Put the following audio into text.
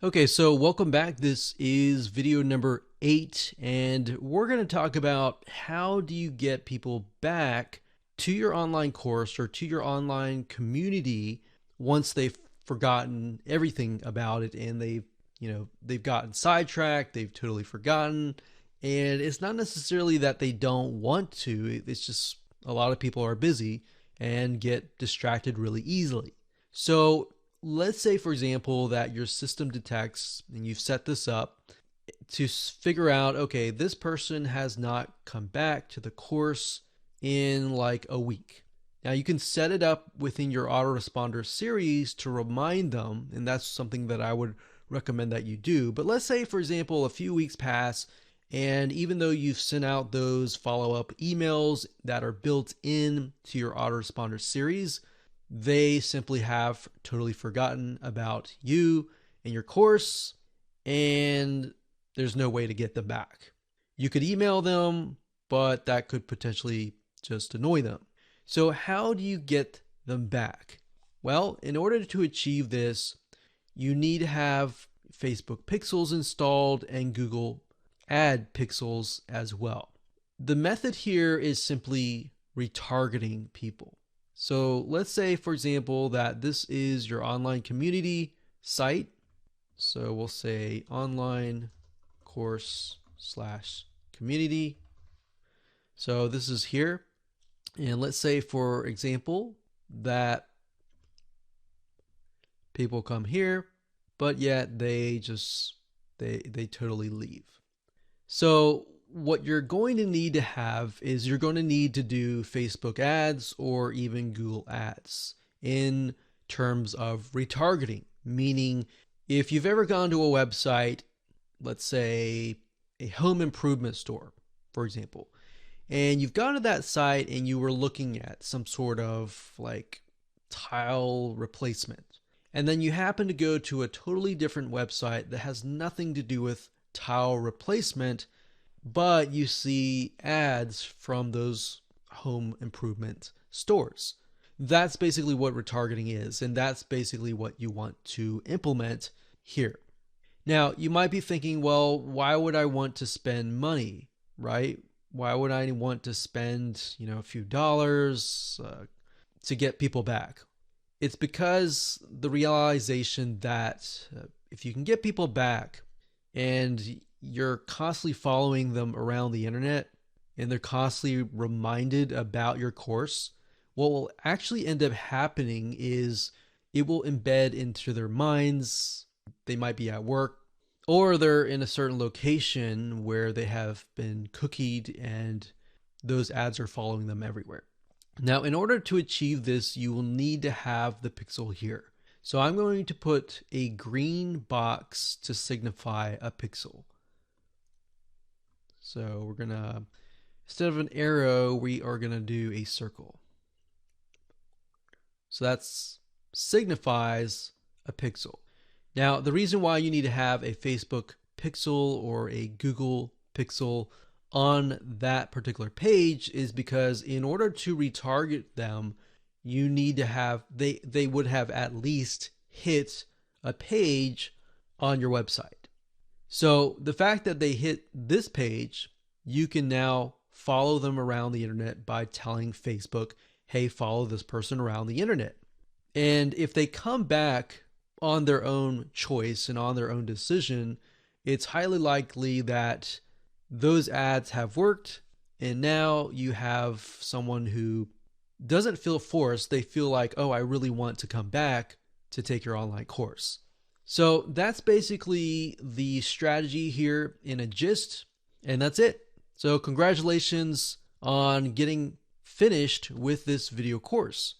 Okay, so welcome back. This is video number 8, and we're going to talk about how do you get people back to your online course or to your online community once they've forgotten everything about it and they've gotten sidetracked, they've totally forgotten, and it's not necessarily that they don't want to, it's just a lot of people are busy and get distracted really easily. So let's say, for example, that your system detects and you've set this up to figure out, okay, this person has not come back to the course in like a week. Now you can set it up within your autoresponder series to remind them, and that's something that I would recommend that you do. But let's say, for example, a few weeks pass, and even though you've sent out those follow-up emails that are built in to your autoresponder series, they simply have totally forgotten about you and your course, and there's no way to get them back. You could email them, but that could potentially just annoy them. So how do you get them back? Well, in order to achieve this, you need to have Facebook pixels installed and Google ad pixels as well. The method here is simply retargeting people. So let's say, for example, that this is your online community site. So we'll say online course slash community. So this is here. And let's say, for example, that people come here, but yet they totally leave. So what you're going to need to have is you're going to need to do Facebook ads or even Google ads in terms of retargeting, meaning if you've ever gone to a website, let's say a home improvement store, for example, and you've gone to that site and you were looking at some sort of like tile replacement, and then you happen to go to a totally different website that has nothing to do with tile replacement, but you see ads from those home improvement stores. That's basically what retargeting is, and that's basically what you want to implement here. Now, you might be thinking, well, why would I want to spend money, right? Why would I want to spend, a few dollars to get people back? It's because the realization that if you can get people back and you're constantly following them around the internet and they're constantly reminded about your course, what will actually end up happening is it will embed into their minds. They might be at work or they're in a certain location where they have been cookied and those ads are following them everywhere. Now, in order to achieve this, you will need to have the pixel here. So I'm going to put a green box to signify a pixel. So we're going to, instead of an arrow, we are going to do a circle. So that signifies a pixel. Now, the reason why you need to have a Facebook pixel or a Google pixel on that particular page is because in order to retarget them, you need to have, they would have at least hit a page on your website. So the fact that they hit this page, you can now follow them around the internet by telling Facebook, hey, follow this person around the internet. And if they come back on their own choice and on their own decision, it's highly likely that those ads have worked. And now you have someone who doesn't feel forced. They feel like, oh, I really want to come back to take your online course. So that's basically the strategy here in a gist, and that's it. So congratulations on getting finished with this video course.